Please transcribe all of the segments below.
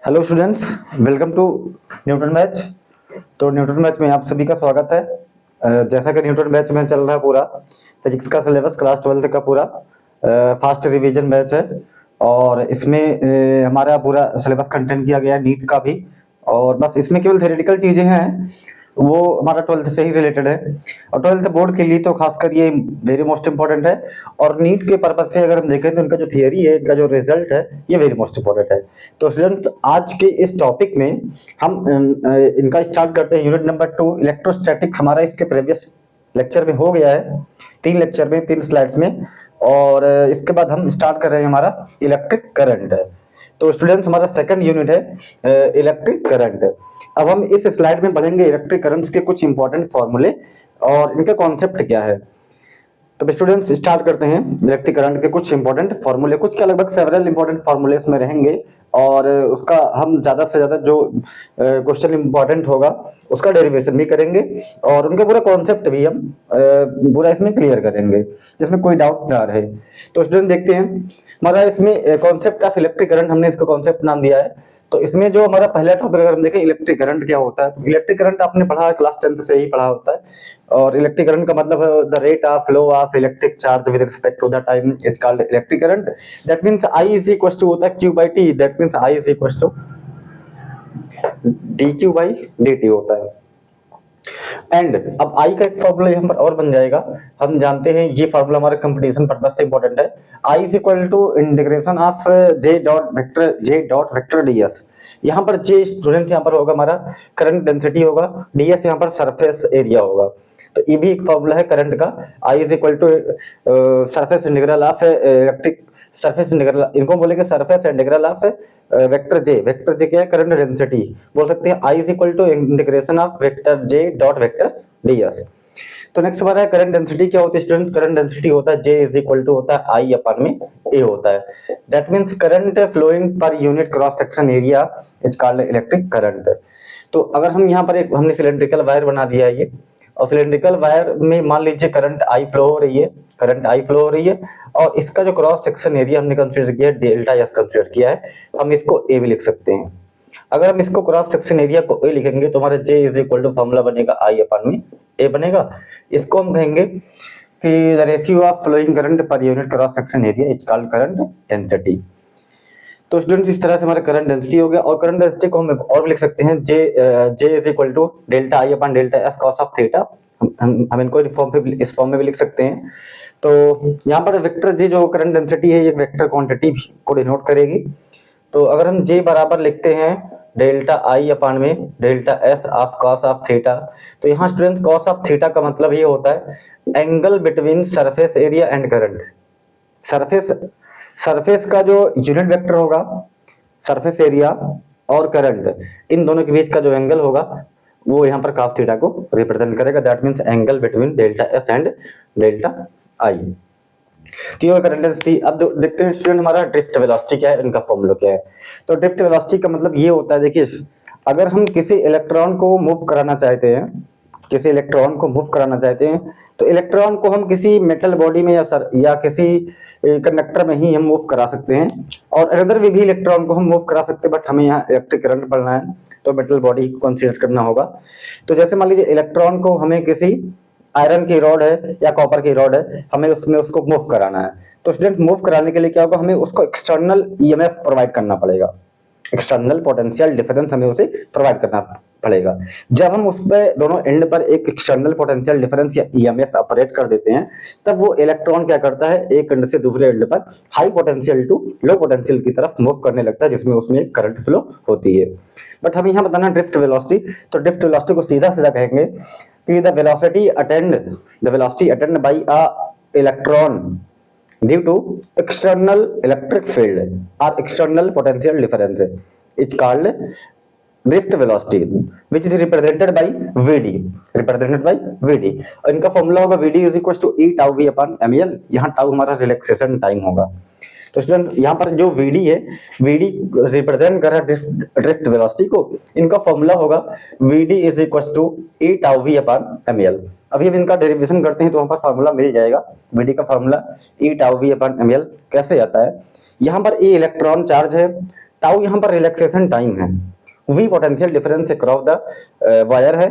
Hello students, welcome to Newton batch. तो Newton batch में आप सभी का स्वागत है। जैसा कि न्यूटन बैच में चल रहा है पूरा फिजिक्स का सिलेबस क्लास 12 का पूरा फास्ट रिवीजन बैच है। और इसमें हमारा पूरा सिलेबस कंटेंट किया गया है नीट का भी। और बस इसमें केवल थ्योरेटिकल चीजें हैं, वो हमारा 12th से ही रिलेटेड है। और 12th बोर्ड के लिए तो खासकर ये वेरी मोस्ट इंपॉर्टेंट है। और नीट के पर्पज से अगर हम देखें तो इनका जो थियरी है, इनका जो रिजल्ट है, ये वेरी मोस्ट इंपॉर्टेंट है। तो स्टूडेंट आज के इस टॉपिक में हम इनका स्टार्ट करते हैं। यूनिट नंबर 2 इलेक्ट्रोस्टैटिक हमारा इसके प्रीवियस लेक्चर में हो गया है, 3 लेक्चर में 3 स्लाइड्स में। और इसके बाद हम स्टार्ट कर रहे हैं हमारा इलेक्ट्रिक करंट है। तो स्टूडेंट्स हमारा सेकंड यूनिट है इलेक्ट्रिक करंट। अब हम इस स्लाइड में पढ़ेंगे इलेक्ट्रिक करंट्स के कुछ इंपॉर्टेंट फॉर्मूले और इनका कॉन्सेप्ट क्या है। तो स्टूडेंट्स स्टार्ट करते हैं इलेक्ट्रिक करंट के कुछ इंपॉर्टेंट फॉर्मूले। कुछ क्या, लगभग सेवरल इंपॉर्टेंट फॉर्मूले इसमें रहेंगे। और उसका हम ज्यादा से ज्यादा जो क्वेश्चन इंपॉर्टेंट होगा उसका डेरिवेशन भी करेंगे और उनके पूरा कॉन्सेप्ट भी हम पूरा इसमें क्लियर करेंगे, जिसमें कोई डाउट ना रहे। तो स्टूडेंट देखते हैं हमारा इसमें कॉन्सेप्ट ऑफ इलेक्ट्रिक करंट, हमने इसका कॉन्सेप्ट नाम दिया है। तो इसमें जो हमारा पहला टॉपिक अगर हम देखें इलेक्ट्रिक करंट क्या होता है, तो इलेक्ट्रिक करंट आपने पढ़ा है, क्लास 10th से ही पढ़ा होता है। और इलेक्ट्रिक करंट का मतलब है the rate of flow of electric charge with respect to the time is called electric current. That means I is equal to होता है q by t. That means I is equal to d q by d t होता है। And अब आई का एक formula यहाँ पर और बन जाएगा। हम जानते हैं ये फॉर्मूला हमारे कंपटीशन पर्पस से इंपॉर्टेंट है। I is equal to integration of J dot vector D S. यहाँ पर जे स्टूडेंट यहाँ पर होगा हमारा करंट डेंसिटी होगा, डी एस यहाँ पर सरफेस एरिया होगा। तो ये भी एक फॉर्मूला है करंट का। I is equal to surface integral of electric surface integral, इनको बोलेंगे surface integral of vector J. Vector J क्या है, करंट डेंसिटी बोल सकते हैं। I is equal to integration of vector J dot vector D S. तो next हमारा है करंट डेंसिटी क्या होती है स्टूडेंट। करंट डेंसिटी होता है जे इज इक्वल टू होता है आई अपन में ए होता है। That means current flowing per unit cross section area is called electric current. तो अगर हम यहाँ पर एक हमने सिलेंड्रिकल वायर बना दिया है ये, और सिलेंड्रिकल वायर में मान लीजिए करंट आई फ्लो हो रही है, करंट आई फ्लो हो रही है, और इसका जो क्रॉस सेक्शन एरिया हमने कंसीडर किया है डेल्टा एस कंसीडर किया है, हम इसको ए भी लिख सकते हैं। अगर हम इसको क्रॉस सेक्शन एरिया को ए लिखेंगे तो हमारा जे इज इक्वल टू फॉर्मूला बनेगा आई अपन में ए बनेगा। इसको हम कहेंगे कि the ratio of flowing current per unit cross section area is called current density. तो स्टूडेंट्स इस तरह से हमारा करंट डेंसिटी हो गया। और करंट डेंसिटी को हम और भी लिख सकते हैं J is equal to delta I upon delta S cos of theta. हम इनको इस फॉर्म में भी लिख सकते हैं। तो यहाँ पर वेक्टर जे जो करंट डेंसिटी है ये वेक्टर क्वांटिटी को डिनोट करेगी। तो अगर हम जे बराबर लिखते हैं डेल्टा आई अपान में delta S of cos of theta, तो यहाँ स्टूडेंट कॉस ऑफ थीटा का मतलब ये होता है angle between surface area and current. Surface surface का जो यूनिट वेक्टर होगा, सरफेस एरिया और करंट, इन दोनों के बीच का जो एंगल होगा वो यहाँ पर cos थीटा को रिप्रेजेंट करेगा। That means angle between delta S and delta आई। तो ये करंट डेंसिटी। अब देखते हैं स्टूडेंट हमारा ड्रिफ्ट वेलोसिटी क्या है, इनका फॉर्मूला क्या है। तो ड्रिफ्ट वेलोसिटी का मतलब ये होता है, देखिए अगर हम किसी इलेक्ट्रॉन को मूव कराना चाहते हैं, किसी इलेक्ट्रॉन को मूव कराना चाहते हैं, तो इलेक्ट्रॉन को हम किसी मेटल बॉडी में या किसी कंडक्टर में ही हम मूव करा सकते हैं। और अदर भी इलेक्ट्रॉन को हम मूव करा सकते हैं, बट हमें यहाँ इलेक्ट्रिक करंट पढ़ना है तो मेटल बॉडी को कंसीडर करना होगा। तो जैसे मान लीजिए इलेक्ट्रॉन को हमें किसी आयरन की रॉड है या कॉपर की रॉड है, हमें उसमें उसको मूव कराना है। तो स्टूडेंट मूव कराने के लिए क्या होगा, हमें उसको एक्सटर्नल ईएमएफ प्रोवाइड करना पड़ेगा, एक्सटर्नल पोटेंशियल डिफरेंस हमें उसे प्रोवाइड करना पड़ेगा। जब हम उस पे दोनों एंड पर एक एक्सटर्नल पोटेंशियल डिफरेंस या ईएमएफ ऑपरेट कर देते हैं, तब वो इलेक्ट्रॉन क्या करता है, एक एंड से दूसरे एंड पर high potential to low potential की तरफ मूव करने लगता है, जिसमें उसमें करंट फ्लो होती है। बट हमें यहाँ बताना ड्रिफ्ट वेलोसिटी। तो ड्रिफ्ट वेलोसिटी को सीधा सीधा कहेंगे कि the velocity attained by a electron due to external electric field or external potential difference is called drift velocity which is represented by vd। और इनका फॉर्मूला होगा vd is equals to e tau v upon ml। यहाँ tau हमारा relaxation time होगा। तो student यहाँ पर जो vd है, vd रिप्रेजेंट कर रहा है ड्रिफ्ट वेलोसिटी को। इनका फॉर्मूला होगा vd is equals to e tau v upon ml। अभी अब इनका डेरिवेशन करते हैं तो वहां पर फॉर्मूला मिल जाएगा। vd का formula e tau v upon ml कैसे आता है। यहाँ पर e इलेक्ट्रॉन चार्ज है, टाउ यहाँ पर रिलैक्सेशन टाइम है, V potential difference across the wire है,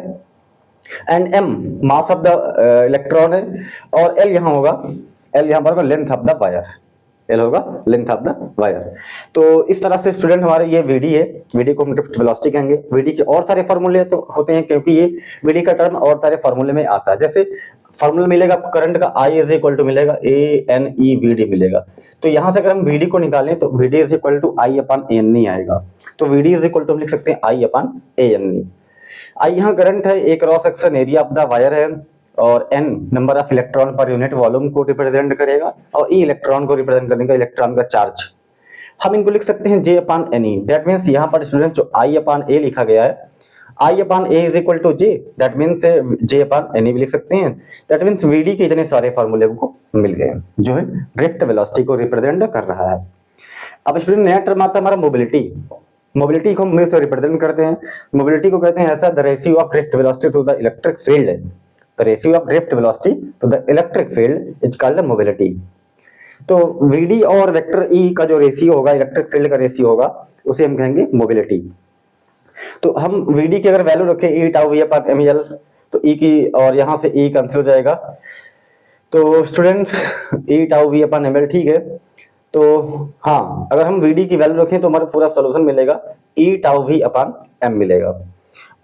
and M mass of the electron है, और एल यहाँ होगा, एल यहाँ पर length of the wire, L होगा लेंथ ऑफ द वायर। तो इस तरह से स्टूडेंट हमारे ये वीडी है, वीडी को हम ड्रिफ्ट वेलोसिटी कहेंगे। वीडी के और सारे फॉर्मूले तो होते हैं, क्योंकि ये वीडी का टर्म और सारे फॉर्मूले में आता है। जैसे फॉर्मूला मिलेगा करंट का, आई इज इक्वल टू मिलेगा ए एन ई वी डी मिलेगा। तो यहां से अगर हम वीडी को निकालें तो VD is equal to I upon A N E आएगा। तो वीडी इज इक्वल टू हम लिख सकते हैं आई अपॉन ए एन ई। आई यहाँ करंट है, A cross section area of the wire है, और एन नंबर ऑफ इलेक्ट्रॉन पर यूनिट वॉल्यूम को रिप्रेजेंट करेगा, और ई इलेक्ट्रॉन को रिप्रेजेंट करने का इलेक्ट्रॉन का चार्ज। हम इनको लिख सकते हैं J upon N E. That means यहाँ पर स्टूडेंट जो आई अपॉन ए लिखा गया है, I upon A is equal to J, that means J upon N E भी लिख सकते हैं। दैट मीन्स वीडी के इतने सारे फॉर्मूले को मिल गए जो है ड्रिफ्ट वेलोसिटी को रिप्रेजेंट कर रहा है। अब स्टूडेंट नया टर्म आता है हमारा मोबिलिटी। मोबिलिटी को हम से रिप्रेजेंट करते हैं, मोबिलिटी को कहते हैं ऐसा the ratio of drift velocity to the electric field, the ratio of drift velocity to the electric field is called mobility. तो वीडी और वेक्टर ई का जो रेशियो होगा, इलेक्ट्रिक फील्ड का रेशियो होगा, उसे हम कहेंगे मोबिलिटी। तो हम वीडी की अगर वैल्यू रखें E tau V upon M L, तो ई की और यहां से ई कैंसिल हो जाएगा। तो students E tau V upon M L ठीक है। तो हाँ, अगर हम वीडी की वैल्यू रखें तो हमारा पूरा सोल्यूशन मिलेगा ई टाउ वी अपॉन एम मिलेगा।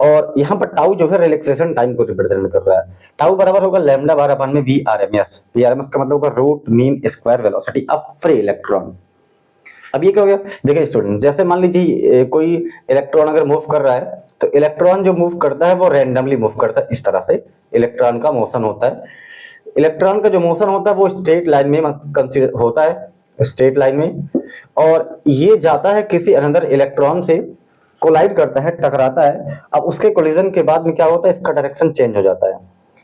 और यहाँ पर टाउ जो है रिलैक्सेशन टाइम को रिप्रेजेंट कर रहा है। टाउ बराबर होगा लैम्डा बार अपॉन में V R M S. V R M S का मतलब होगा root mean square velocity of free electron. अब ये क्या हो गया, देखिए स्टूडेंट, जैसे मान लीजिए कोई इलेक्ट्रॉन अगर मूव कर रहा है, तो इलेक्ट्रॉन जो मूव करता है वो रैंडमली मूव करता है। इस तरह से इलेक्ट्रॉन का मोशन होता है। इलेक्ट्रॉन का जो मोशन होता है वो स्ट्रेट लाइन में कंसीडर होता है, स्ट्रेट लाइन में, और ये जाता है किसी अनदर इलेक्ट्रॉन से, कोलाइड करता है, टकराता है। अब उसके कोलिजन के बाद में क्या होता है, इसका डायरेक्शन चेंज हो जाता है।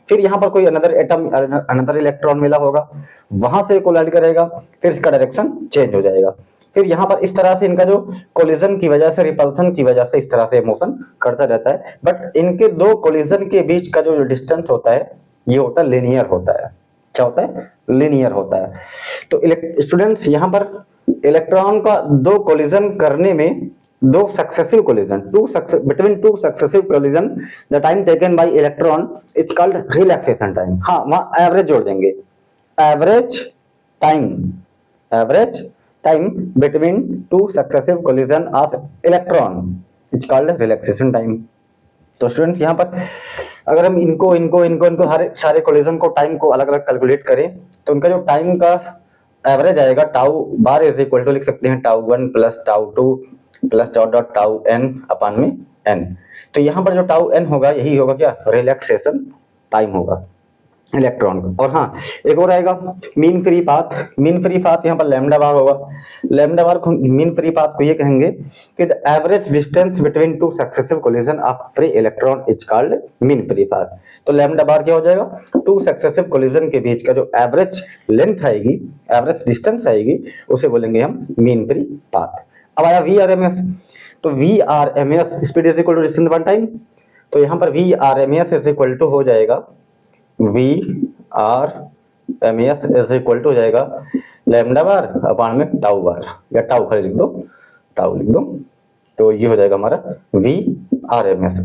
फिर यहाँ पर कोई अनदर एटम, अनदर इलेक्ट्रॉन मिला होगा, वहां से कोलाइड करेगा, फिर इसका डायरेक्शन चेंज हो जाएगा। फिर यहाँ पर इस तरह से इनका जो कोलिजन की वजह से, रिपल्सन की वजह से इस तरह से मोशन करता रहता है। बट इनके दो कोलिजन के बीच का जो डिस्टेंस होता है, ये होता है लीनियर होता है। क्या होता है, लीनियर होता है। तो स्टूडेंट्स यहाँ पर इलेक्ट्रॉन का दो कोलिजन करने में, दो successive collision, between two successive collision, the time taken by electron is called relaxation time. हाँ, वहां एवरेज जोड़ देंगे, average time between two successive collision of electron is called relaxation time. तो स्टूडेंट्स यहाँ पर अगर हम इनको हर सारे कोलिजन को, टाइम को अलग अलग कैलकुलेट करें, तो उनका जो टाइम का एवरेज आएगा, tau bar is equal to लिख सकते हैं tau 1 plus tau 2 plus dot dot tau n upon में n। तो यहाँ पर जो टाउ n होगा, यही होगा क्या, रिलैक्सेशन टाइम होगा इलेक्ट्रॉन का। और हाँ, एक और आएगा mean free path. Mean free path यहाँ पर लैम्डा बार होगा। लैम्डा बार को, मीन फ्री पाथ को ये कहेंगे कि the average distance between two successive collision of free electron is called mean free path. तो लैम्डा बार क्या हो जाएगा, टू सक्सेसिव कोलिजन के बीच का जो एवरेज लेंथ आएगी, एवरेज डिस्टेंस आएगी, उसे बोलेंगे हम मीन फ्री पाथ। अब आया वी आर एम एस। तो V R M S speed is equal to distance one time. तो यहाँ पर V R M S is equal to हो जाएगा, V R M S is equal to हो जाएगा लैम्डा बार अपॉन में tau bar, या टाउ खाली लिख दो, टाउ लिख दो। तो ये हो जाएगा हमारा V R M S.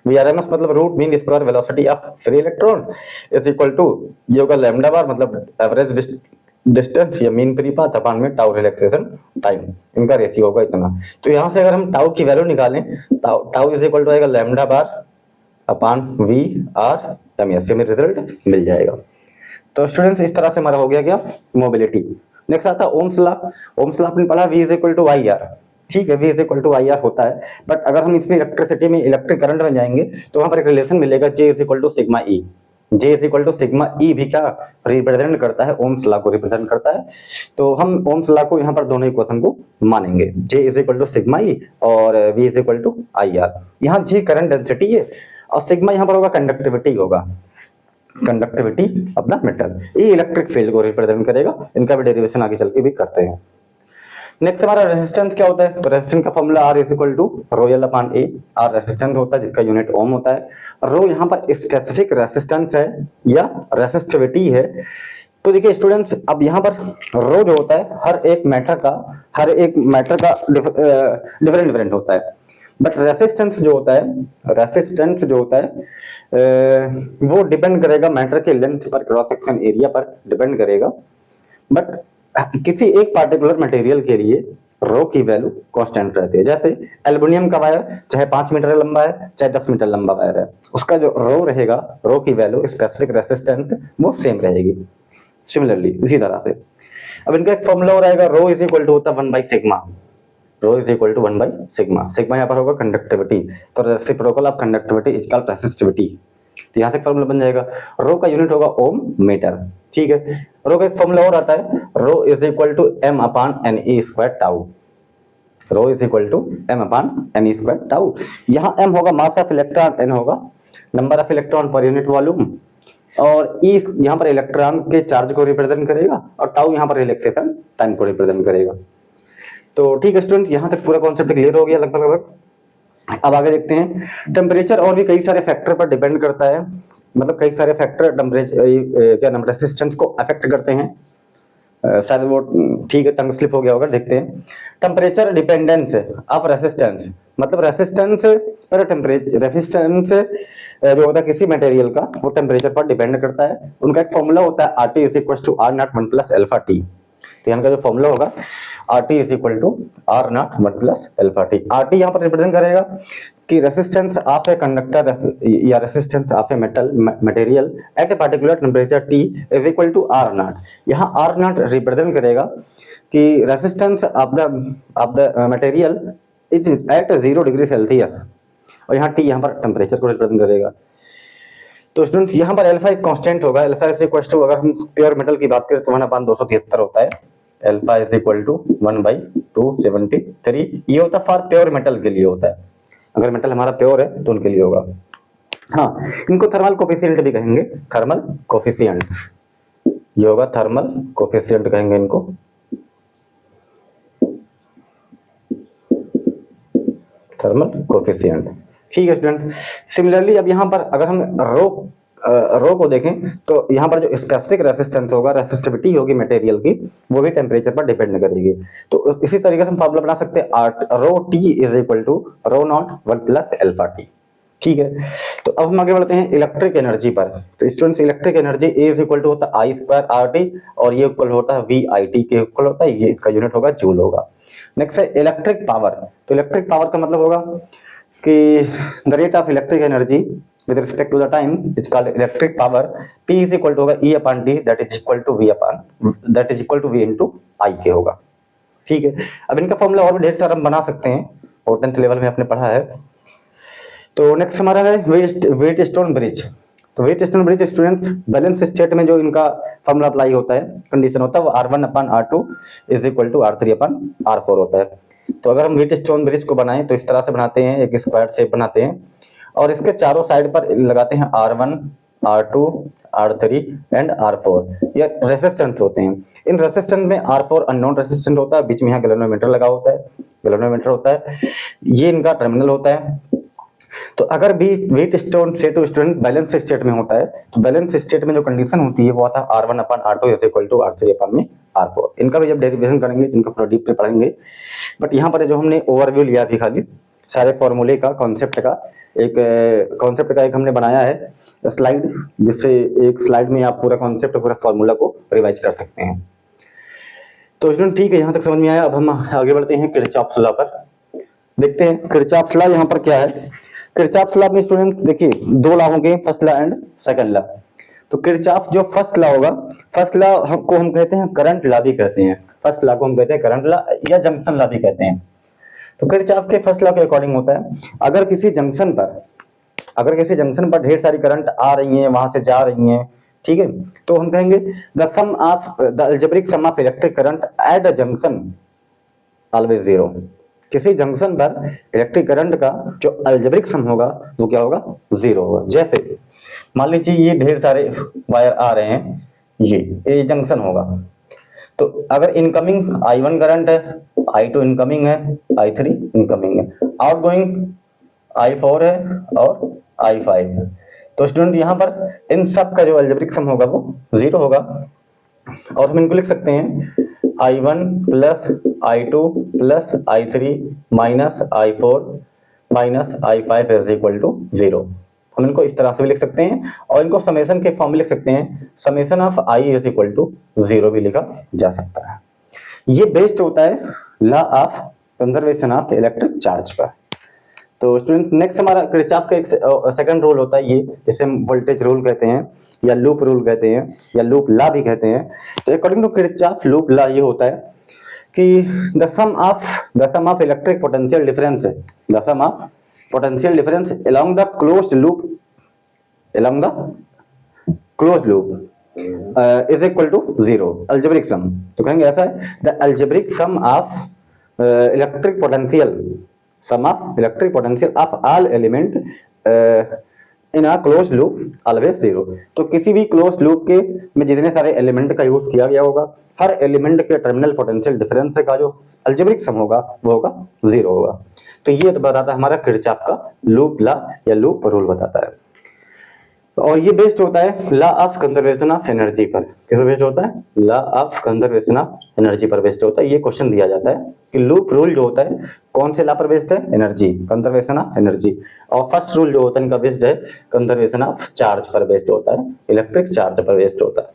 V R M S मतलब root mean square velocity of free electron is equal to, ये होगा लैम्डा बार मतलब एवरेज डिस्टेंस या मीन फ्री पाथ अपॉन में टाउ रिलैक्सेशन टाइम, इनका रेशियो होगा इतना। तो यहाँ से अगर हम टाउ की वैल्यू निकालें, टाउ इज इक्वल टू आएगा lambda bar upon V R M S, हमें रिजल्ट मिल जाएगा। तो स्टूडेंट्स इस तरह से हमारा हो गया क्या, मोबिलिटी। नेक्स्ट आता है ओम्स लॉ। ओम्स लॉ आपने पढ़ा, V is equal to I R, ठीक है, V is equal to I R होता है। बट अगर हम इसमें इलेक्ट्रिसिटी में, इलेक्ट्रिक करंट में जाएंगे, तो वहां पर एक रिलेशन मिलेगा, J is equal to sigma E. J is equal to sigma E भी क्या रिप्रेजेंट करता है, ओम्स लॉ को रिप्रेजेंट करता है। तो हम ओम्स लॉ को यहाँ पर दोनों इक्वेशन को मानेंगे, J is equal to sigma E और V is equal to I R. यहाँ जे करंट डेंसिटी है और सिग्मा यहाँ पर होगा कंडक्टिविटी होगा, कंडक्टिविटी ऑफ द मेटल। ये इलेक्ट्रिक फील्ड को रिप्रेजेंट करेगा। इनका भी डेरिवेशन आगे चल के भी करते हैं। नेक्स्ट हमारा रेजिस्टेंस क्या होता है, तो रेजिस्टेंस का formula R is equal to rho L upon A. R resistance होता है जिसका यूनिट ओम होता है। रो यहाँ पर स्पेसिफिक रेजिस्टेंस है या रेसिस्टिविटी है तो देखिए स्टूडेंट्स, अब यहाँ पर रो जो होता है हर एक मैटर का डिफरेंट डिफरेंट होता है, बट रेसिस्टेंस जो होता है वो डिपेंड करेगा मैटर के लेंथ पर, क्रॉस सेक्शन एरिया पर डिपेंड करेगा। बट किसी एक पार्टिकुलर मटेरियल के लिए रो की वैल्यू कांस्टेंट रहती है। जैसे एल्युमिनियम का वायर चाहे 5 मीटर लंबा है चाहे 10 मीटर लंबा वायर है, उसका जो रो रहेगा, रो की वैल्यू स्पेसिफिक रेसिस्टेंस वो सेम रहेगी। सिमिलरली इसी तरह से अब इनका एक फॉर्मूला और आएगा, रो इज इक्वल टू होता है 1 by sigma. Rho is equal to 1 by sigma. Sigma यहाँ पर होगा कंडक्टिविटी, तो reciprocal of conductivity is called resistivity. तो यहाँ से फॉर्मूला बन जाएगा, रो का यूनिट होगा ओम मीटर। ठीक है, रो का एक फॉर्मूला और आता है, rho is equal to M upon N E square tau. Rho is equal to M upon N E square tau. यहाँ एम होगा मास ऑफ इलेक्ट्रॉन, एन होगा नंबर ऑफ इलेक्ट्रॉन पर यूनिट वॉल्यूम, और E यहाँ पर electron के charge को represent करेगा, और टाउ यहाँ पर रिलैक्सेशन टाइम को रिप्रेजेंट करेगा। तो ठीक है स्टूडेंट, यहाँ तक पूरा कॉन्सेप्ट क्लियर हो गया लगभग लगभग। अब आगे देखते हैं, टेम्परेचर और भी कई सारे फैक्टर पर डिपेंड करता है, मतलब कई सारे फैक्टर टेम्परेचर क्या नाम रेसिस्टेंस को अफेक्ट करते हैं। शायद वो ठीक है टंग स्लिप हो गया होगा, देखते हैं। टेम्परेचर डिपेंडेंस ऑफ रेसिस्टेंस, मतलब रेसिस्टेंस पर रेसिस्टेंस जो होता है किसी मटेरियल का, वो टेम्परेचर पर डिपेंड करता है। उनका एक फॉर्मूला होता है RT is equal to R naught 1 plus alpha T. तो यहाँ का जो फॉर्मूला होगा RT is equal to R naught 1 plus alpha T. RT यहाँ पर रिप्रेजेंट करेगा कि रेसिस्टेंस ऑफ ए कंडक्टर या resistance of a metal material at a particular temperature T is equal to R naught. यहाँ R naught represent करेगा कि resistance of the material is at 0 degree Celsius, और यहाँ T यहाँ पर temperature को represent करेगा। तो स्टूडेंट्स यहाँ पर अल्फा एक कांस्टेंट होगा, अल्फा इज इक्वल टू, अगर हम प्योर मेटल की बात करें तो 1/273 होता है। अल्फा इज इक्वल टू 1/273, ये होता है फॉर प्योर मेटल के लिए होता है, अगर मेटल हमारा प्योर है तो उनके लिए होगा। हाँ, इनको थर्मल कोफिशिएंट भी कहेंगे, थर्मल कोफिशिएंट, ये होगा थर्मल कोफिशिएंट कहेंगे इनको। थर्मल कोफिशिएंट, ठीक है स्टूडेंट। सिमिलरली अब यहाँ पर अगर हम रो को देखें तो यहाँ पर जो स्पेसिफिक रेसिस्टेंस होगा, रेसिस्टिविटी होगी मटेरियल की, वो भी टेम्परेचर पर डिपेंड करेगी। तो इसी तरीके से हम फॉर्मूला बना सकते हैं, rho T is equal to rho naught 1 plus alpha T. ठीक है, तो अब हम आगे बढ़ते हैं इलेक्ट्रिक एनर्जी पर। तो students electric energy is equal to होता है आई स्क्वायर आर टी, और ये इक्वल होता है वी आई टी के इक्वल होता है, ये इसका यूनिट होगा जूल होगा। नेक्स्ट है इलेक्ट्रिक पावर। तो इलेक्ट्रिक पावर का मतलब होगा कि the rate of electric energy with respect to the time is called electric power. P is equal to होगा E upon D that is equal to V into I के होगा। ठीक है, अब इनका फॉर्मूला और भी ढेर सारा हम बना सकते हैं, और 10th लेवल में आपने पढ़ा है। तो नेक्स्ट हमारा है वेट स्टोन ब्रिज। तो Wheatstone bridge students balance state में जो इनका फॉर्मूला अप्लाई होता है, कंडीशन होता है, वो R1 upon R2 is equal to R3 upon R4 होता है। तो अगर हम वेट स्टोन ब्रिज को बनाएं तो इस तरह से बनाते हैं, एक स्क्वायर शेप बनाते हैं, और इसके चारों साइड पर लगाते हैं R1, R2, R3 and R4। ये रेसिस्टेंस होते हैं। इन रेसिस्टेंस में R4 अननोन रेसिस्टेंस होता है, बीच में यहाँ गैल्वेनोमीटर लगा होता है, गैल्वेनोमीटर होता है, ये इनका टर्मिनल होता है। तो अगर भी वेट स्टोन से टू स्टूडेंट बैलेंस स्टेट में होता है, तो बैलेंस स्टेट में जो कंडीशन होती है वो आता है R1 upon R2 is equal to R3 upon में R4। इनका भी जब डेरिवेशन करेंगे इनका पूरा डीप में पढ़ेंगे, बट यहाँ पर जो हमने ओवरव्यू लिया अभी खाली सारे फॉर्मूले का, कॉन्सेप्ट का एक हमने बनाया है स्लाइड, जिससे एक स्लाइड में आप पूरा कॉन्सेप्ट पूरा फॉर्मूला को रिवाइज कर सकते हैं। तो स्टूडेंट ठीक है, यहाँ तक समझ में आया। अब हम आगे बढ़ते हैं किरचॉफ्स लॉ पर। देखते हैं किरचॉफ्स लॉ यहाँ पर क्या है। किरचॉफ्स लॉ में स्टूडेंट देखिए दो लॉ होंगे, first law and second law. तो किरचॉफ जो फर्स्ट लॉ होगा, फर्स्ट लॉ को हम कहते हैं करंट लॉ भी कहते हैं, फर्स्ट लॉ को हम कहते हैं करंट लॉ या जंक्शन लॉ भी कहते हैं। तो किरचॉफ के फर्स्ट लॉ के अकॉर्डिंग होता है, अगर किसी जंक्शन पर ढेर सारी करंट आ रही हैं, वहां से जा रही हैं, ठीक है, तो हम कहेंगे the algebraic sum of electric current at a junction always zero. किसी जंक्शन पर इलेक्ट्रिक करंट का जो अलजेब्रिक सम होगा वो क्या होगा, जीरो होगा। जैसे मान लीजिए ये ढेर सारे वायर आ रहे हैं, ये जंक्शन होगा, तो अगर इनकमिंग I1 करंट है, I2 इनकमिंग है, I3 इनकमिंग है, आउटगोइंग I4 है और I5 है, तो स्टूडेंट यहाँ पर इन सब का जो अलजेब्रिक सम होगा वो जीरो होगा। और हम इनको लिख सकते हैं I1 plus I2 plus I3 minus I4 minus I5 is equal to 0। हम इनको इस तरह से भी लिख सकते हैं और इनको समेशन के फॉर्म में लिख सकते हैं, summation of I is equal to 0 भी लिखा जा सकता है। ये बेस्ड होता है law of conservation of electric charge पर। तो स्टूडेंट नेक्स्ट हमारा किरचॉफ का एक सेकंड रूल होता है, ये जिसे हम वोल्टेज रूल कहते हैं या लूप रूल कहते हैं या लूप लॉ भी कहते हैं। तो according to Kirchhoff loop law ये होता है कि the sum of electric potential difference, the sum of potential difference along the closed loop is equal to 0 algebraic sum. तो कहेंगे ऐसा है the algebraic sum of electric potential of all element in a close loop always 0। तो किसी भी close loop के में जितने सारे एलिमेंट का यूज किया गया होगा, हर एलिमेंट के टर्मिनल पोटेंशियल डिफरेंस का जो अलजेब्रिक सम होगा वो होगा 0 होगा। तो ये बताता है हमारा किरचॉफ का लूप लॉ या लूप रूल बताता है। और ये बेस्ड होता है law of conservation of energy पर। किस पर बेस्ड होता है? Law of conservation of energy पर बेस्ड होता है। ये क्वेश्चन दिया जाता है कि लूप रूल जो होता है कौन से लॉ पर बेस्ड है? Energy, conservation of energy. और फर्स्ट रूल जो होता है इनका बेस्ड है कंजर्वेशन ऑफ चार्ज पर बेस्ड होता है, इलेक्ट्रिक चार्ज पर बेस्ड होता है।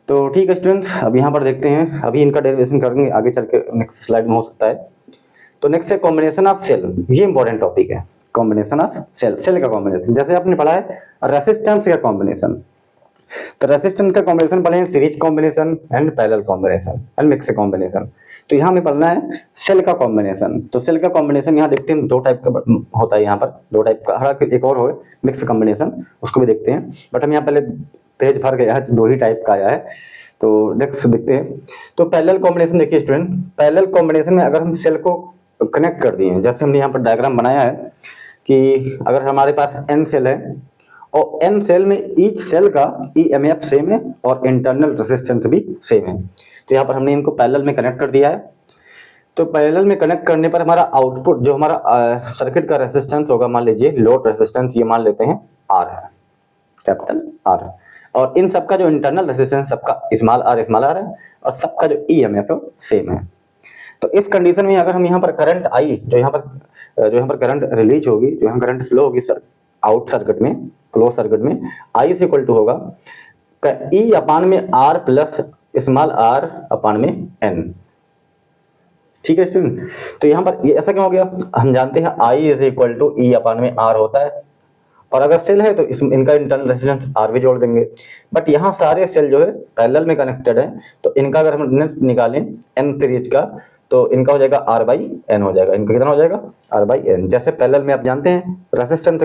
तो ठीक है स्टूडेंट्स, अब यहाँ पर देखते हैं, अभी इनका डेरिवेशन करेंगे आगे चल के नेक्स्ट स्लाइड में हो सकता है। तो नेक्स्ट है कॉम्बिनेशन ऑफ सेल, ये इंपॉर्टेंट टॉपिक है। कॉम्बिनेशन ऑफ सेल का कॉम्बिनेशन, जैसे आपने पढ़ा है रेसिस्टेंस का कॉम्बिनेशन। तो रेसिस्टेंस का कॉम्बिनेशन पढ़े हैं series combination and parallel combination and mix combination. तो यहाँ हमें पढ़ना है सेल का कॉम्बिनेशन। तो सेल का कॉम्बिनेशन यहाँ देखते हैं दो टाइप का होता है, यहाँ पर दो टाइप का, हर एक और हो मिक्स कॉम्बिनेशन, उसको भी देखते हैं। बट हम यहाँ पहले पेज भर गया है तो दो ही टाइप का आया है। तो नेक्स्ट देखते हैं। तो पैरेलल कॉम्बिनेशन देखिए स्टूडेंट, पैरेलल कॉम्बिनेशन में अगर हम सेल को कनेक्ट कर दिए, जैसे हमने यहाँ पर डायग्राम बनाया है कि अगर हमारे पास n सेल है और n सेल में ईच सेल का EMF सेम है और इंटरनल रेजिस्टेंस भी सेम है। तो यहाँ पर हमने इनको पैरेलल में कनेक्ट कर दिया है। तो पैरेलल में कनेक्ट करने पर हमारा आउटपुट जो हमारा सर्किट का रेजिस्टेंस होगा, मान लीजिए लोड रेजिस्टेंस ये मान लेते हैं R है, कैपिटल R, और इन सबका जो इंटरनल रेजिस्टेंस सबका स्मॉल r है और सबका जो EMF है सेम है। तो इस कंडीशन में अगर हम यहाँ पर करंट I जो यहाँ पर करंट रिलीज होगी, जो यहाँ करंट फ्लो होगी आउट सर्किट में, क्लोज सर्किट में, I इज इक्वल टू होगा E अपान में R प्लस स्मॉल r अपान में n। ठीक है स्टूडेंट, तो यहाँ पर ये ऐसा क्यों हो गया? हम जानते हैं I is equal to E upon में R होता है, और अगर सेल है तो इनका इंटरनल रेजिस्टेंस R भी जोड़ देंगे। बट यहाँ सारे सेल जो है पैरेलल में कनेक्टेड है, तो इनका अगर हम निकालें n सीरीज का तो इनका हो जाएगा R बाई N हो जाएगा। इनका कितना हो जाएगा? R by N। जैसे पैरेलल में आप जानते हैं रेजिस्टेंस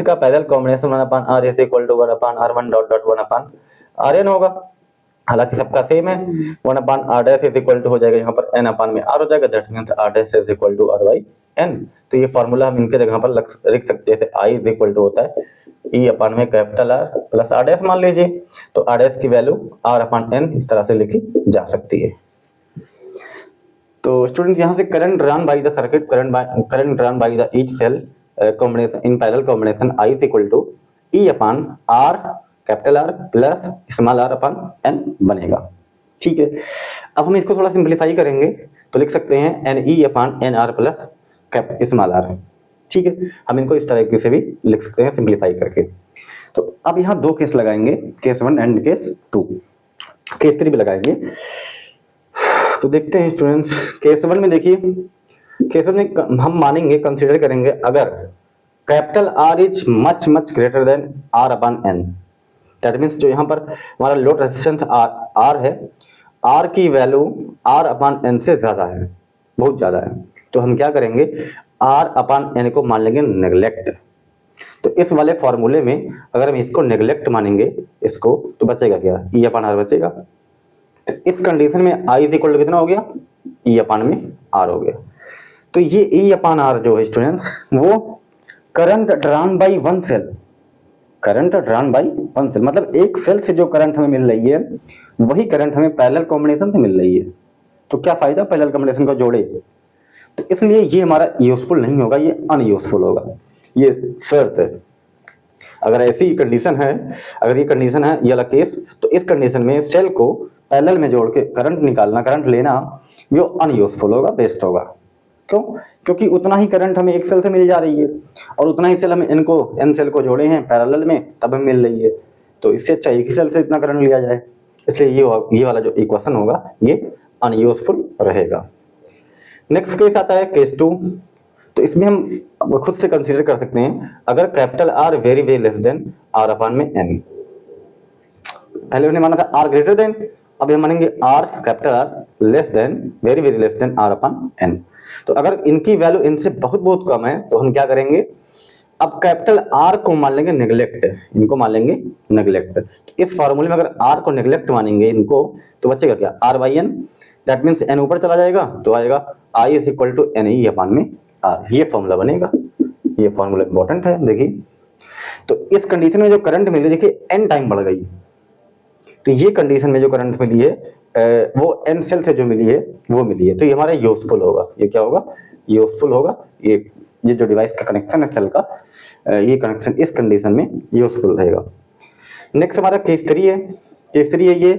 का parallel combination 1 upon R is equal to 1 upon R1 dot dot 1 upon Rn होगा। हालांकि सबका सेम है, 1 upon R dash is equal to हो जाएगा यहाँ पर n अपान में R हो जाएगा, that means R dash is equal to R by N। तो ये फार्मूला हम इनके जगह पर लिख सकते हैं, जैसे I इज इक्वल टू होता है E अपान में capital R plus R dash मान लीजिए, तो R डैश की वैल्यू R अपान N इस तरह से लिखी जा सकती है। तो स्टूडेंट यहाँ से current run by the circuit, current run by the each cell combination in parallel combination I is equal to E upon R capital R plus small r upon n बनेगा। ठीक है, अब हम इसको थोड़ा सिंप्लीफाई करेंगे तो लिख सकते हैं NE अपान NR प्लस स्मॉल r। ठीक है, हम इनको इस तरीके से भी लिख सकते हैं सिंप्लीफाई करके। तो अब यहाँ दो केस लगाएंगे, केस 1 एंड केस 2, केस 3 भी लगाएंगे। तो देखते हैं स्टूडेंट्स, केस 1 में देखिए, केस 1 में हम मानेंगे, कंसीडर करेंगे अगर capital R is much greater then R upon N, that means जो यहाँ पर हमारा लोड रेजिस्टेंस R है, R की वैल्यू R अपान N से ज्यादा है, बहुत ज्यादा है। तो हम क्या करेंगे, R अपान N को मान लेंगे नेग्लेक्ट। तो इस वाले फॉर्मूले में अगर हम इसको नेग्लेक्ट मानेंगे इसको, तो बचेगा क्या? E अपान R बचेगा। तो इस कंडीशन में I इज इक्वल टू कितना हो गया? E अपान में R हो गया। तो ये E अपान R जो है स्टूडेंट्स, वो current drawn by one cell, current drawn by one cell, मतलब एक सेल से जो करंट हमें मिल रही है वही करंट हमें पैरेलल कॉम्बिनेशन से मिल रही है। तो क्या फायदा पैरेलल कॉम्बिनेशन को जोड़े? तो इसलिए ये हमारा यूजफुल नहीं होगा, ये अनयूजफुल होगा, ये शर्त है। अगर ऐसी कंडीशन है, अगर ये कंडीशन है, ये वाला केस, तो इस कंडीशन में सेल को पैरेलल में जोड़ के करंट निकालना, करंट लेना, वो अनयूजफुल होगा, बेस्ट होगा। क्यों? क्योंकि उतना ही करंट हमें एक सेल से मिल जा रही है और उतना ही सेल हम इनको एन सेल को जोड़े हैं पैरेलल में, तब हमें मिल रही है। तो इससे अच्छा एक ही सेल से इतना करंट लिया जाए, इसलिए ये वाला जो इक्वेशन होगा ये अनयूजफुल रहेगा। नेक्स्ट केस आता है केस 2। तो इसमें हम खुद से कंसीडर कर सकते हैं, अगर capital R very very less than R upon में एन। पहले हमने माना था आर ग्रेटर देन, अब हम मानेंगे R capital R less than very very less than R upon N. तो अगर इनकी वैल्यू इनसे बहुत बहुत कम है तो हम क्या करेंगे, अब कैपिटल आर को मान लेंगे नेग्लेक्ट, इनको मान लेंगे नेग्लेक्ट। तो इस फॉर्मूले में अगर आर को नेग्लेक्ट मानेंगे इनको, तो बचेगा क्या, R by N. That means N ऊपर चला जाएगा तो आएगा I is equal to N E upon में आर। ये फॉर्मूला बनेगा, ये फॉर्मूला इंपॉर्टेंट है देखिए। तो इस कंडीशन में जो करंट मिली देखिए एन टाइम बढ़ गई, तो ये कंडीशन में जो करंट मिली है वो एन सेल से जो मिली है वो मिली है, तो ये हमारा यूजफुल होगा। ये क्या होगा, यूजफुल होगा। ये जो डिवाइस का कनेक्शन है सेल का, ये कनेक्शन इस कंडीशन में यूजफुल रहेगा। नेक्स्ट हमारा केस 3 है। केस 3 है ये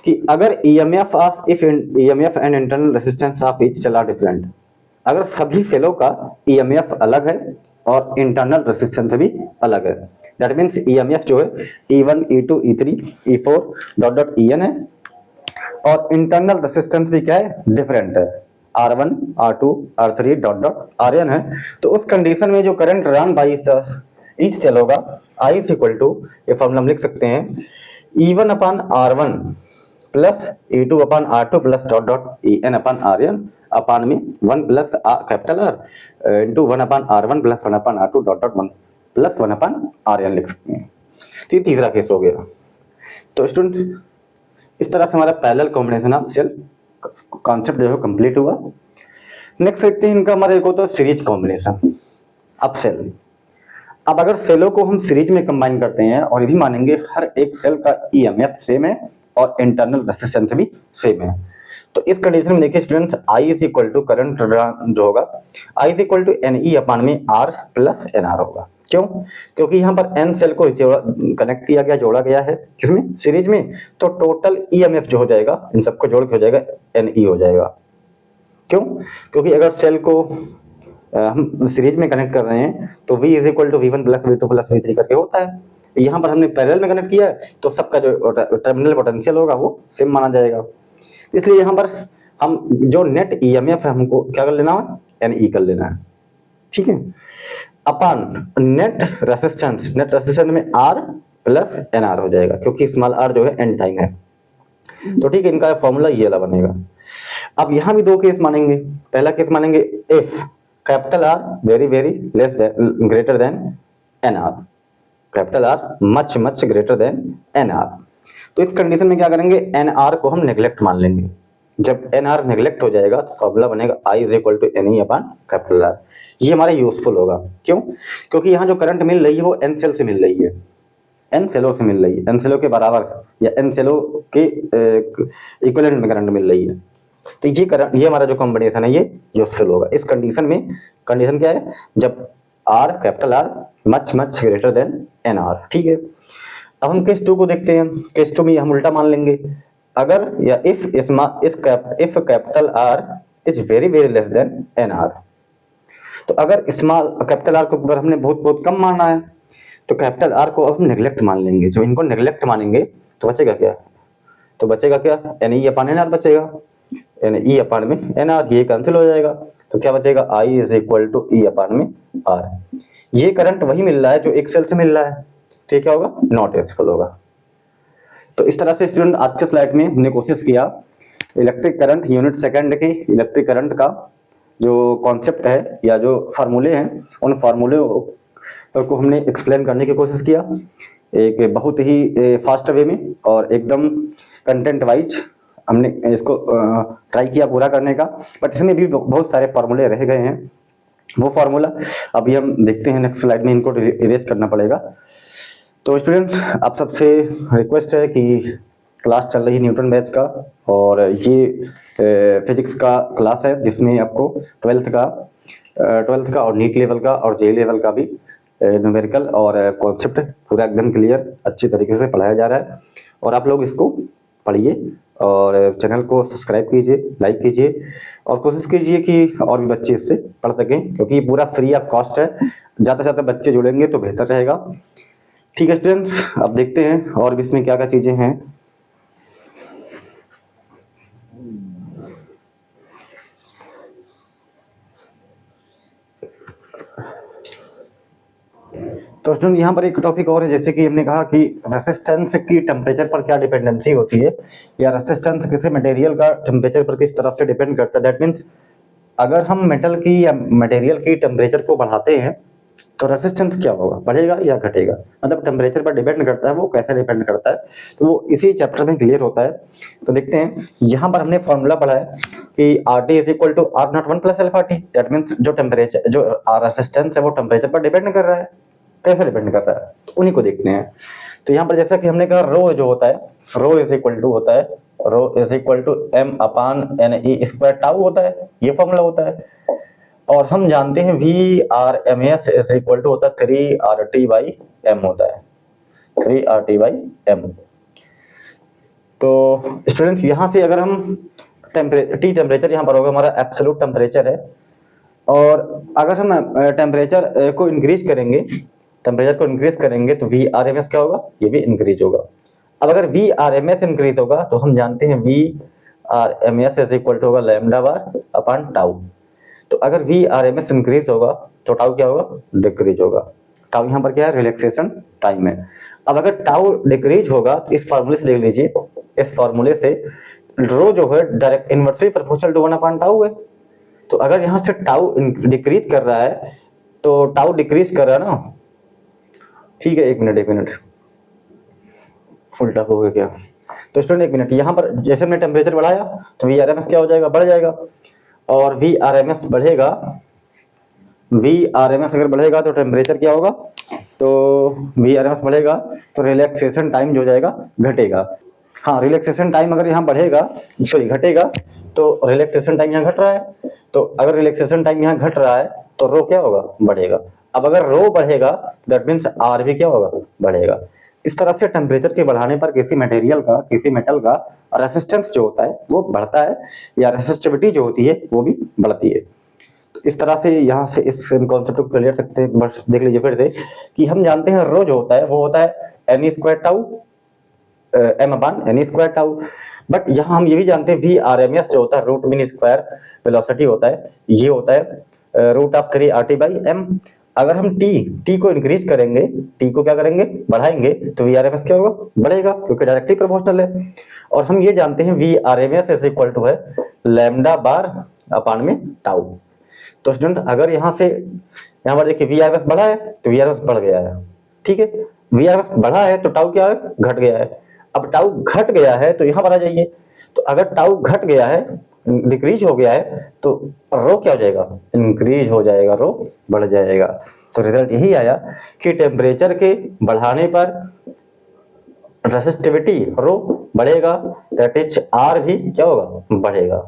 कि अगर EMF of if EMF and internal resistance of each cell are different, अगर सभी सेलों का ईएमएफ अलग है और इंटरनल रेजिस्टेंस भी अलग है, दैट मीन्स ईएमएफ जो है E1 E2 E3 E4 dot dot EN है और इंटरनल रेजिस्टेंस भी क्या है, डिफरेंट है, R1 R2 R3 dot dot RN है। तो उस कंडीशन में जो current run by each cell होगा, I इज इक्वल टू, ये फॉर्मूला हम लिख सकते हैं, E1 upon R1 plus E2 upon R2 plus dot dot EN upon RN upon में 1 plus capital R into 1 upon R1 plus 1 upon R2 dot dot 1 plus 1 upon RN लिख सकते हैं। तो ये तीसरा केस हो गया। तो स्टूडेंट इस तरह से हमारा parallel combination of cell concept जो है कंप्लीट हुआ। नेक्स्ट देखते हैं इनका हमारा एक होता है सीरीज कॉम्बिनेशन ऑफ सेल। अब अगर सेलों को हम सीरीज में कंबाइन करते हैं और ये भी मानेंगे हर एक सेल का ईएमएफ सेम है और इंटरनल रेजिस्टेंस भी सेम है, तो इस कंडीशन में देखिए students, I is equal to current जो होगा I is equal to N E upon में आर प्लस एन आर होगा। क्यों? क्योंकि यहाँ पर एन सेल को कनेक्ट किया गया, जोड़ा गया है किसमें, सीरीज में, तो टोटल ईएमएफ जो हो जाएगा इन सबको जोड़ के हो जाएगा एन ई हो जाएगा। क्यों? क्योंकि अगर सेल को हम सीरीज में कनेक्ट कर रहे हैं तो V is equal to V1 plus V2 plus V3 करके होता है। यहाँ पर हमने पैरेलल में कनेक्ट किया है तो सबका जो टर्मिनल पोटेंशियल होगा वो सेम माना जाएगा। इसलिए यहाँ पर हम जो नेट ईएमएफ है हमको क्या कर लेना है, एनई कर लेना है, ठीक है, upon net resistance, net resistance में आर प्लस एन आर हो जाएगा क्योंकि स्मॉल आर जो है एन टाइम है। तो ठीक है, इनका फॉर्मूला ये वाला बनेगा। अब यहाँ भी दो केस मानेंगे। पहला केस मानेंगे if capital R very very less greater than N R, capital R much much greater than N R. तो इस कंडीशन में क्या करेंगे, एन आर को हम नेग्लेक्ट मान लेंगे। जब एन आर नेग्लेक्ट हो जाएगा तो फॉर्मूला बनेगा I is equal to N E upon capital R. ये हमारा यूजफुल होगा। क्यों? क्योंकि यहाँ जो करंट मिल रही है वो एन सेल से मिल रही है, एन सेलों से मिल रही है, एन सेलों के बराबर या एन सेलों के इक्विवेलेंट में करंट मिल रही है। तो ये करंट, ये हमारा जो कॉम्बिनेशन है ये यूजफुल होगा। इस कंडीशन में कंडीशन क्या है, जब R capital R much much greater than N R. ठीक है, अब हम केस 2 को देखते हैं। केस 2 में हम उल्टा मान लेंगे, अगर या if capital R is very very less than N R. तो अगर स्मॉल कैपिटल आर को ऊपर हमने बहुत बहुत कम माना है तो कैपिटल आर को अब हम नेग्लेक्ट मान लेंगे। जब इनको नेग्लेक्ट मानेंगे तो बचेगा क्या, तो बचेगा क्या, N E upon N R बचेगा, एन ई अपॉन में एन आर, ये कैंसिल हो जाएगा। तो क्या बचेगा, I is equal to E upon में आर। ये करंट वही मिल रहा है जो एक सेल से मिल रहा है, तो क्या होगा, नॉट यूजफुल होगा। तो इस तरह से स्टूडेंट आज के स्लाइड में हमने कोशिश किया इलेक्ट्रिक करंट यूनिट सेकंड के इलेक्ट्रिक करंट का जो कॉन्सेप्ट है या जो फार्मूले हैं उन फार्मूले को हमने एक्सप्लेन करने की कोशिश किया एक बहुत ही फास्ट वे में और एकदम कंटेंट वाइज हमने इसको ट्राई किया पूरा करने का। बट इसमें भी बहुत सारे फार्मूले रह गए हैं, वो फार्मूला अभी हम देखते हैं नेक्स्ट स्लाइड में, इनको इरेज करना पड़ेगा। तो स्टूडेंट्स आप सबसे रिक्वेस्ट है कि क्लास चल रही न्यूटन बैच का और ये फिजिक्स का क्लास है जिसमें आपको 12th का और नीट लेवल का और जे लेवल का भी न्यूमेरिकल और कॉन्सेप्ट पूरा एकदम क्लियर अच्छी तरीके से पढ़ाया जा रहा है, और आप लोग इसको पढ़िए और चैनल को सब्सक्राइब कीजिए, लाइक कीजिए, और कोशिश कीजिए कि और भी बच्चे इससे पढ़ सकें, क्योंकि ये पूरा फ्री ऑफ कॉस्ट है। ज़्यादा से ज़्यादा बच्चे जुड़ेंगे तो बेहतर रहेगा। ठीक है स्टूडेंट्स, अब देखते हैं और भी इसमें क्या क्या चीज़ें हैं। तो स्टूडेंट यहाँ पर एक टॉपिक और है, जैसे कि हमने कहा कि रेसिस्टेंस की टेम्परेचर पर क्या डिपेंडेंसी होती है, या रेसिस्टेंस किसी मटेरियल का टेम्परेचर पर किस तरह से डिपेंड करता है। दैट मीन्स अगर हम मेटल की या मटेरियल की टेम्परेचर को बढ़ाते हैं तो रेसिस्टेंस क्या होगा, बढ़ेगा या घटेगा, मतलब टेम्परेचर पर डिपेंड करता है, वो कैसे डिपेंड करता है, तो वो इसी चैप्टर में क्लियर होता है। तो देखते हैं, यहाँ पर हमने फॉर्मूला पढ़ा है कि R T is equal to R naught one plus alpha T. That means जो टेम्परेचर, जो रेसिस्टेंस है वो टेम्परेचर पर डिपेंड कर रहा है। कैसे डिपेंड कर रहा है, तो उन्हीं को देखते हैं। तो यहाँ पर जैसा कि हमने कहा, रो जो होता है, रो इज इक्वल टू होता है, rho is equal to M upon N E square tau होता है, ये फॉर्मूला होता है। और हम जानते हैं V R M S is equal to होता है 3 RT बाई एम होता है, 3 RT बाई एम। तो स्टूडेंट्स यहाँ से अगर हम टेम्परेचर यहाँ पर होगा हमारा एब्सोल्यूट टेम्परेचर है, और अगर हम टेम्परेचर को इंक्रीज करेंगे, टेम्परेचर को इंक्रीज करेंगे तो वी आर एम एस क्या होगा, ये भी इंक्रीज होगा। अब अगर V R M S increase होगा तो हम जानते हैं V R M S is equal to होगा लैम्डा बार अपॉन टाउ। तो अगर V R M S increase होगा तो टाउ क्या होगा, डिक्रीज होगा। टाउ यहाँ पर क्या है, रिलैक्सेशन टाइम है। अब अगर टाउ डिक्रीज होगा तो इस फॉर्मूले से देख लीजिए, इस फॉर्मूले से रो जो है direct inversely proportional to 1 tau है। तो अगर यहाँ से टाउ डिक्रीज कर रहा है तो टाउ डिक्रीज कर रहा है ना, ठीक है, एक मिनट, उल्टा हो गया क्या। तो स्टूडेंट एक मिनट, यहाँ पर जैसे हमने टेम्परेचर बढ़ाया तो वी आर एम एस क्या हो जाएगा, बढ़ जाएगा, और वी आर एम एस बढ़ेगा, वी आर एम एस अगर बढ़ेगा तो टेम्परेचर क्या होगा, तो वी आर एम एस बढ़ेगा तो रिलैक्सेशन टाइम जो हो जाएगा घटेगा। हाँ, रिलैक्सेशन टाइम अगर यहाँ बढ़ेगा, सॉरी घटेगा, तो रिलैक्सेशन टाइम यहाँ घट रहा है, तो अगर रिलैक्सेशन टाइम यहाँ घट रहा है तो रो क्या होगा, बढ़ेगा। अब अगर रो बढ़ेगा दैट मीन्स आर भी क्या होगा, बढ़ेगा। इस तरह से टेम्परेचर के बढ़ाने पर किसी मटेरियल का, किसी मेटल का रेसिस्टेंस जो होता है वो बढ़ता है, या रेसिस्टिविटी जो होती है वो भी बढ़ती है। तो इस तरह से यहाँ से इस कॉन्सेप्ट को क्लियर सकते हैं। बस देख लीजिए फिर से कि हम जानते हैं रो जो होता है वो होता है N square tau M upon N square tau. But यहाँ हम ये भी जानते हैं वी आर एम एस जो होता है रूट मीन स्क्वायर वेलोसिटी होता है, ये होता है root of 3 RT by M. अगर हम टी को इंक्रीज करेंगे, टी को क्या करेंगे, बढ़ाएंगे, तो वी आर एम एस क्या होगा, बढ़ेगा, क्योंकि डायरेक्टली प्रोपोर्शनल है। और हम ये जानते हैं V R M S is equal to है लैम्डा बार अपान में टाउ। तो स्टूडेंट अगर यहाँ से यहाँ पर देखिए वी आर एस बढ़ा है तो वी आर एस बढ़ गया है, ठीक है, वी आर एस बढ़ा है तो टाउ क्या है, घट गया है। अब टाउ घट गया है तो यहाँ पर आ जाइए, तो अगर टाउ घट गया है, डिक्रीज हो गया है, तो रो क्या हो जाएगा, इंक्रीज हो जाएगा, रो बढ़ जाएगा। तो रिजल्ट यही आया कि टेम्परेचर के बढ़ाने पर रेसिस्टिविटी रो बढ़ेगा, दैट इज आर भी क्या होगा, बढ़ेगा,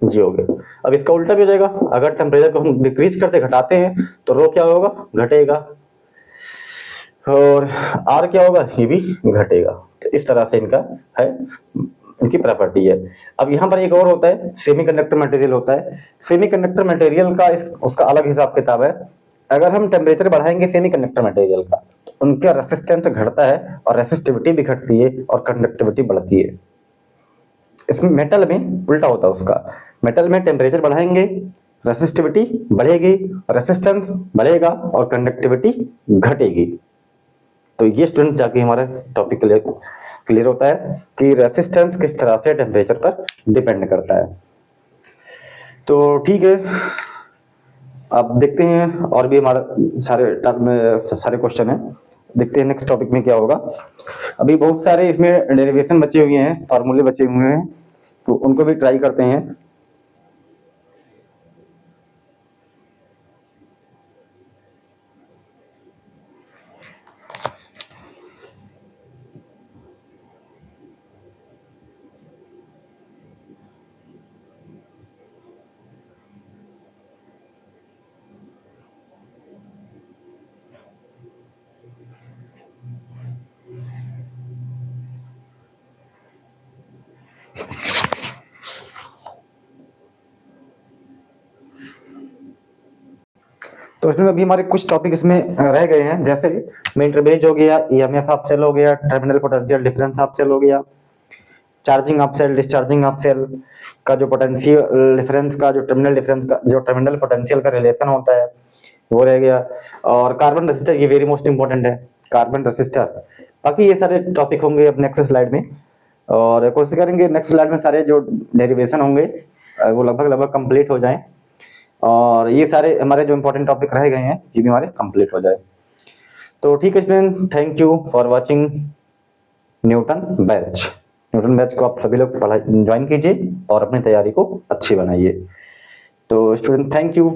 जी हो गया। अब इसका उल्टा भी हो जाएगा, अगर टेम्परेचर को हम डिक्रीज करते, घटाते हैं, तो रो क्या होगा, घटेगा, और आर क्या होगा, ये भी घटेगा। तो इस तरह से इनका है, इनकी प्रॉपर्टी है। अब यहाँ पर एक और होता है, सेमीकंडक्टर मटेरियल होता है। सेमीकंडक्टर मटेरियल का उसका अलग हिसाब किताब है। अगर हम टेम्परेचर बढ़ाएंगे सेमीकंडक्टर मटेरियल का, तो उनका रेसिस्टेंस घटता है, और रेसिस्टिविटी भी घटती है, और कंडक्टिविटी बढ़ती है। इसमें मेटल में उल्टा होता है उसका, मेटल में टेम्परेचर बढ़ाएंगे, रेसिस्टिविटी बढ़ेगी, रेसिस्टेंस बढ़ेगा, और कंडक्टिविटी घटेगी। तो ये स्टूडेंट जाके हमारा टॉपिक क्लियर होता है कि रेसिस्टेंस किस तरह से टेम्परेचर पर डिपेंड करता है। तो ठीक है, अब देखते हैं और भी हमारा सारे टर्म सारे क्वेश्चन है, देखते हैं नेक्स्ट टॉपिक में क्या होगा। अभी बहुत सारे इसमें डेरिवेशन बचे हुए हैं, फॉर्मूले बचे हुए हैं, तो उनको भी ट्राई करते हैं। तो इसमें अभी हमारे कुछ टॉपिक इसमें रह गए हैं, जैसे मीटर बेज हो गया, ईएमएफ ऑफ सेल हो गया, terminal potential difference of cell हो गया, charging of cell, discharging of cell का जो पोटेंशियल डिफरेंस का जो टर्मिनल डिफरेंस का जो टर्मिनल पोटेंशियल का रिलेशन होता है वो रह गया, और कार्बन रेसिस्टर, ये वेरी मोस्ट इंपॉर्टेंट है, कार्बन रेसिस्टर। बाकी ये सारे टॉपिक होंगे अब नेक्स्ट स्लाइड में, और कोशिश करेंगे नेक्स्ट स्लाइड में सारे जो डेरिवेशन होंगे वो लगभग कंप्लीट हो जाएं, और ये सारे हमारे जो इंपॉर्टेंट टॉपिक रह गए हैं ये भी हमारे कंप्लीट हो जाए। तो ठीक है student, thank you for watching Newton batch. Newton batch को आप सभी लोग पढ़ाई ज्वाइन कीजिए और अपनी तैयारी को अच्छी बनाइए। तो स्टूडेंट थैंक यू।